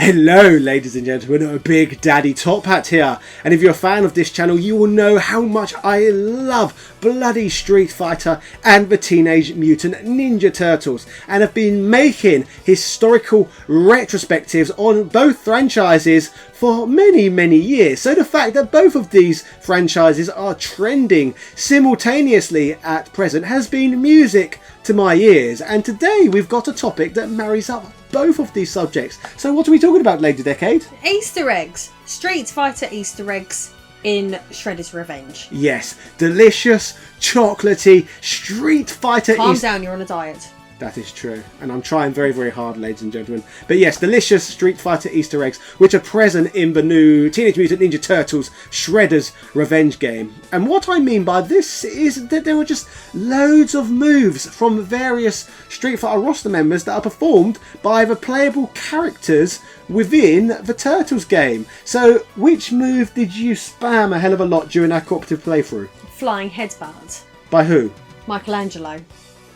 Hello ladies and gentlemen, Big Daddy Top Hat here, and if you're a fan of this channel you will know how much I love bloody Street Fighter and the Teenage Mutant Ninja Turtles, and have been making historical retrospectives on both franchises for many years. So the fact that both of these franchises are trending simultaneously at present has been music to my ears, and today we've got a topic that marries up both of these subjects. So what are we talking about, Lady Decade? Easter eggs. Street Fighter Easter eggs in Shredder's Revenge. Yes, delicious, chocolatey Street Fighter Calm down, you're on a diet. That is true, and I'm trying very hard, ladies and gentlemen. But yes, delicious Street Fighter Easter eggs, which are present in the new Teenage Mutant Ninja Turtles Shredder's Revenge game. And what I mean by this is that there were just loads of moves from various Street Fighter roster members that are performed by the playable characters within the Turtles game. So, which move did you spam a hell of a lot during our cooperative playthrough? Flying headband. By who? Michelangelo.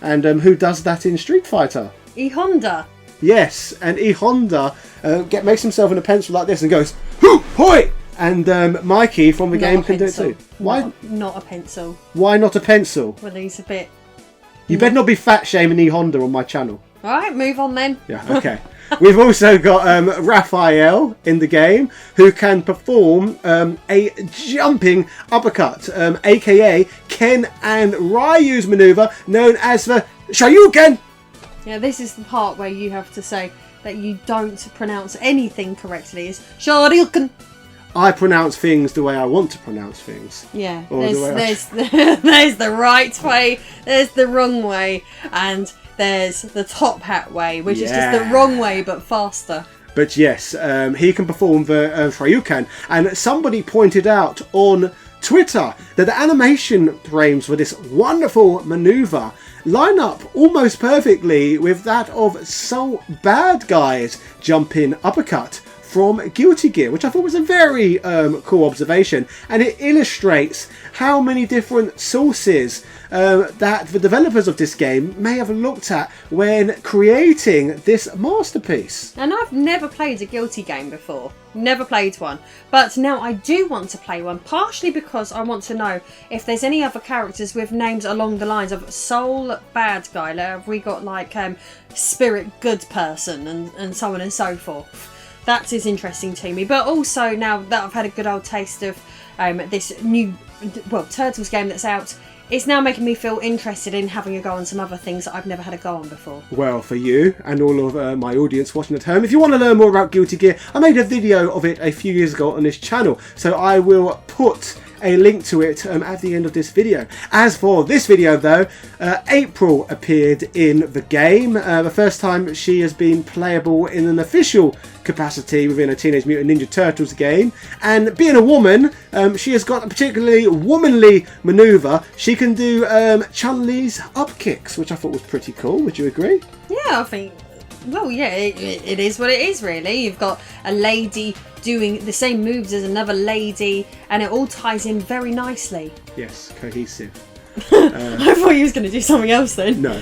And who does that in Street Fighter? E-Honda. Yes, and E-Honda makes himself in a pencil like this and goes, hoo, hoi! And Mikey from the game can do it too. Why? Not a pencil. Why not a pencil? Well, he's a bit... You better not be fat shaming E-Honda on my channel. Alright, move on then. Yeah, okay. We've also got Raphael in the game, who can perform a jumping uppercut, aka Ken and Ryu's maneuver, known as the Shoryuken. Yeah, this is the part where you have to say that you don't pronounce anything correctly. It's Shoryuken. I pronounce things the way I want to pronounce things. Yeah, Or there's the right way, there's the wrong way, and there's the Top Hat way, which is just the wrong way but faster. But yes, he can perform the Shoryuken, and somebody pointed out on Twitter that the animation frames for this wonderful maneuver line up almost perfectly with that of Soul Bad Guy's jumping uppercut from Guilty Gear, which I thought was a very cool observation, and it illustrates how many different sources that the developers of this game may have looked at when creating this masterpiece. And I've never played a Guilty game before. Never played one. But now I do want to play one, partially because I want to know if there's any other characters with names along the lines of Soul Bad Guy. Like, have we got like Spirit Good Person and so on and so forth. That is interesting to me. But also, now that I've had a good old taste of this new, Turtles game that's out, it's now making me feel interested in having a go on some other things that I've never had a go on before. Well, for you and all of my audience watching at home, if you want to learn more about Guilty Gear, I made a video of it a few years ago on this channel, so I will put a link to it at the end of this video. As for this video though, April appeared in the game. The first time she has been playable in an official capacity within a Teenage Mutant Ninja Turtles game, and being a woman, she has got a particularly womanly maneuver. She can do Chun-Li's up kicks, which I thought was pretty cool. Would you agree? Yeah, I think, well, yeah, it is what it is, really. You've got a lady doing the same moves as another lady, and it all ties in very nicely. Yes, cohesive. I thought you was going to do something else then. No.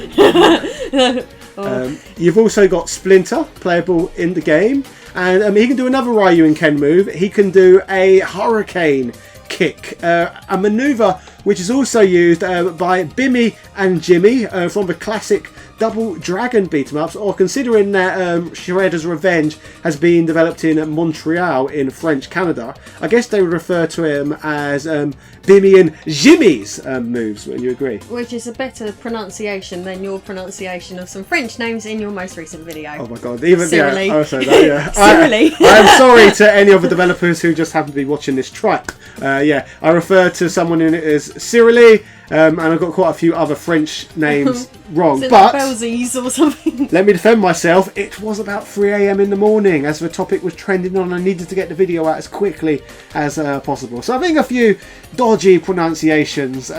You've also got Splinter playable in the game, and he can do another Ryu and Ken move. He can do a Hurricane kick, a maneuver which is also used by Bimmy and Jimmy from the classic Double Dragon beat 'em ups, or considering that Shredder's Revenge has been developed in Montreal in French Canada, I guess they would refer to him as Bimmy and Jimmy's moves. Would you agree? Which is a better pronunciation than your pronunciation of some French names in your most recent video. Oh my god, even Cyrilly. Yeah, I say that, yeah. Cyrilly. I am sorry to any of the developers who just happen to be watching this tripe. Yeah, I refer to someone in it as Cyrilly, and I've got quite a few other French names wrong. But Belsies or something. Let me defend myself. It was about 3 AM in the morning as the topic was trending on. I needed to get the video out as quickly as possible. So I think a few dodgy pronunciations.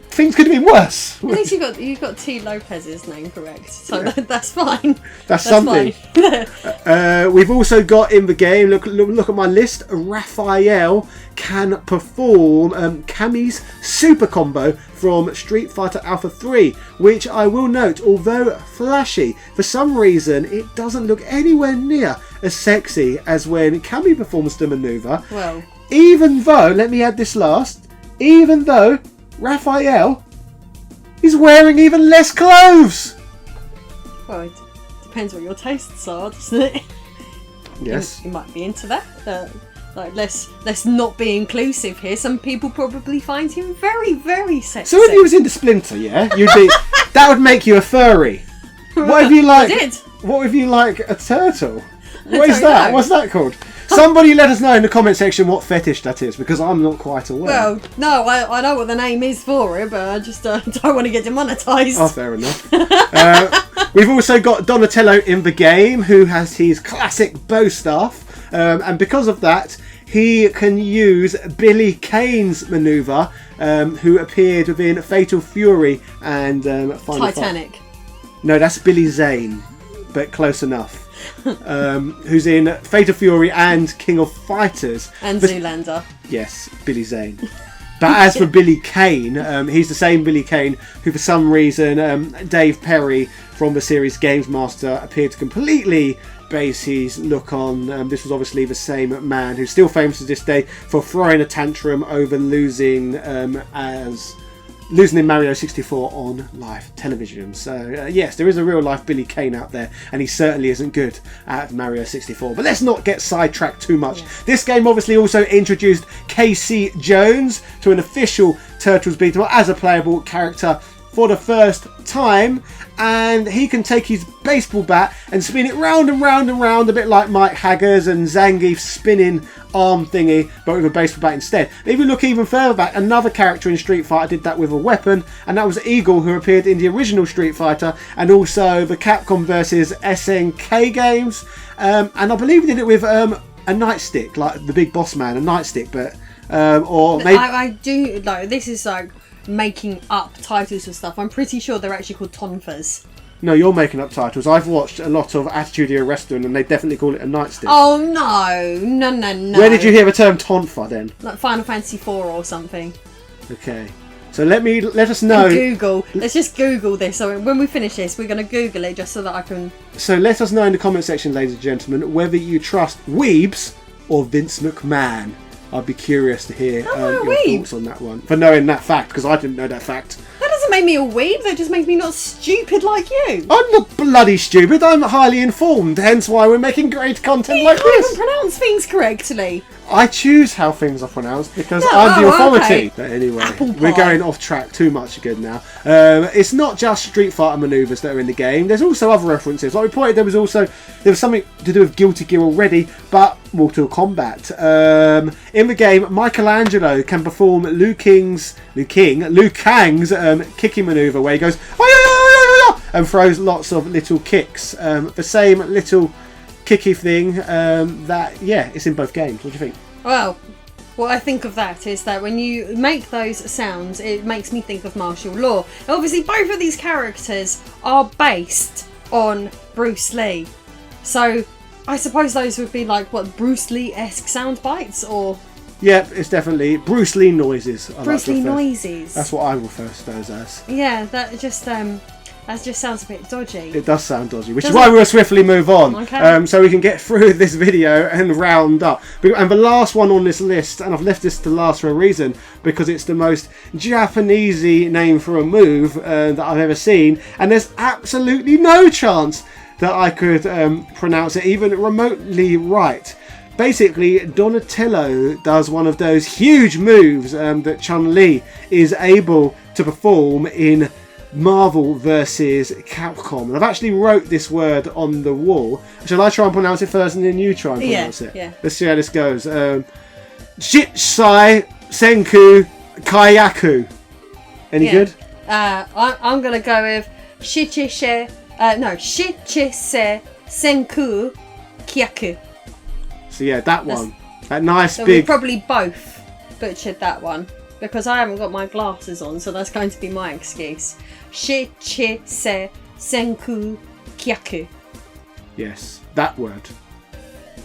Things could have been worse. At least you got T. Lopez's name correct, so that's fine. That's something. Fine. We've also got in the game, look at my list, Raphael can perform Kami's super combo from Street Fighter Alpha 3, which I will note, although flashy, for some reason it doesn't look anywhere near as sexy as when Cammy performs the manoeuvre. Well, Even though, let me add this last, even though Raphael is wearing even less clothes. well, it depends what your tastes are, doesn't it? Yes. You might be into that. Like, let's not be inclusive here. Some people probably find him very, very sexy. So if he was into Splinter, yeah, you'd be. That would make you a furry. What if you like? I did. What if you like a turtle? I What is don't that? know. What's that called? Somebody let us know in the comment section what fetish that is, because I'm not quite aware. Well, no, I know what the name is for it, but I just don't want to get demonetised. Oh, fair enough. We've also got Donatello in the game, who has his classic bow staff, and because of that, he can use Billy Kane's manoeuvre, who appeared within Fatal Fury and Final Titanic. Fight. No, that's Billy Zane, but close enough. Who's in Fatal Fury and King of Fighters. And Zoolander. Yes, Billy Zane. But as for Billy Kane, he's the same Billy Kane who, for some reason, Dave Perry from the series Games Master appeared to completely base his look on. This was obviously the same man who's still famous to this day for throwing a tantrum over losing in Mario 64 on live television. So yes, there is a real life Billy Kane out there, and he certainly isn't good at Mario 64. But let's not get sidetracked too much. Yeah. This game obviously also introduced Casey Jones to an official Turtles beat 'em up as a playable character for the first time, and he can take his baseball bat and spin it round and round and round, a bit like Mike Haggar's and Zangief's spinning arm thingy, but with a baseball bat instead. If you look even further back, another character in Street Fighter did that with a weapon, and that was Eagle, who appeared in the original Street Fighter and also the Capcom vs SNK games, and I believe he did it with a nightstick, like the Big Boss Man, a nightstick, but or maybe I do though. This is like making up titles and stuff. I'm pretty sure they're actually called tonfas. No, you're making up titles. I've watched a lot of Attitude Era Wrestling, and they definitely call it a nightstick. Oh no! Where did you hear the term tonfa then? Like Final Fantasy 4 or something. Okay, so let us know. Google. Let's just Google this. So when we finish this, we're going to Google it just so that I can. So let us know in the comment section, ladies and gentlemen, whether you trust Weebs or Vince McMahon. I'd be curious to hear your thoughts on that one. For knowing that fact, because I didn't know that fact. That doesn't make me a weeb, that just makes me not stupid like you. I'm not bloody stupid, I'm highly informed, hence why we're making great content like You can't this. even pronounce things correctly. I choose how things are pronounced because I'm the authority. Okay. But anyway, Apple pie. we're going off track too much again now. It's not just Street Fighter manoeuvres that are in the game. There's also other references. Like we pointed, there was something to do with Guilty Gear already, but Mortal Kombat. In the game, Michelangelo can perform Liu Kang's kicking manoeuvre where he goes and throws lots of little kicks. The same little kicky thing it's in both games. What do you think? Well, what I think of that is that when you make those sounds, it makes me think of martial law. Obviously, both of these characters are based on Bruce Lee. So, I suppose those would be like, what, Bruce Lee-esque sound bites, or... Yep, it's definitely Bruce Lee noises. Bruce Lee noises. That's what I refer to those as. Yeah, that just sounds a bit dodgy. It does sound dodgy, which is why we'll swiftly move on. Okay. So we can get through this video and round up. And the last one on this list, and I've left this to last for a reason, because it's the most Japanesey name for a move that I've ever seen, and there's absolutely no chance that I could pronounce it even remotely right. Basically, Donatello does one of those huge moves that Chun-Li is able to perform in Marvel versus Capcom. And I've actually wrote this word on the wall. Shall I try and pronounce it first and then you try and pronounce it? Yeah. Let's see how this goes. Shitsai Senku Kayaku. Any good? I'm going to go with Shichishe Senku Kyaku. So yeah, that one. That nice So big... we probably both butchered that one. Because I haven't got my glasses on, so that's going to be my excuse. Shichise Senku Kyaku. Yes, that word.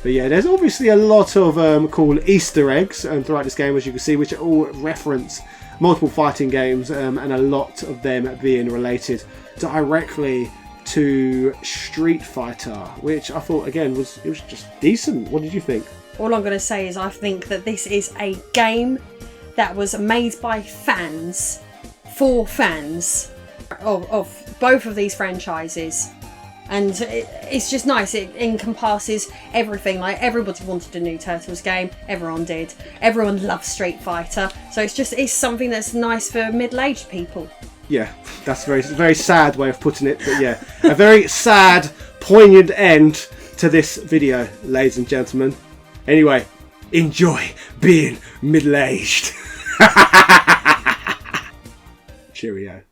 But yeah, there's obviously a lot of cool Easter eggs throughout this game, as you can see, which are all reference multiple fighting games, and a lot of them being related directly to Street Fighter, which I thought again was just decent. What did you think? All I'm going to say is I think that this is a game that was made by fans for fans of both of these franchises. And it's just nice. It encompasses everything. Like, everybody wanted a new Turtles game. Everyone did. Everyone loves Street Fighter. So it's something that's nice for middle-aged people. Yeah, that's a very sad way of putting it. But yeah, a very sad, poignant end to this video, ladies and gentlemen. Anyway, enjoy being middle-aged. Cheerio.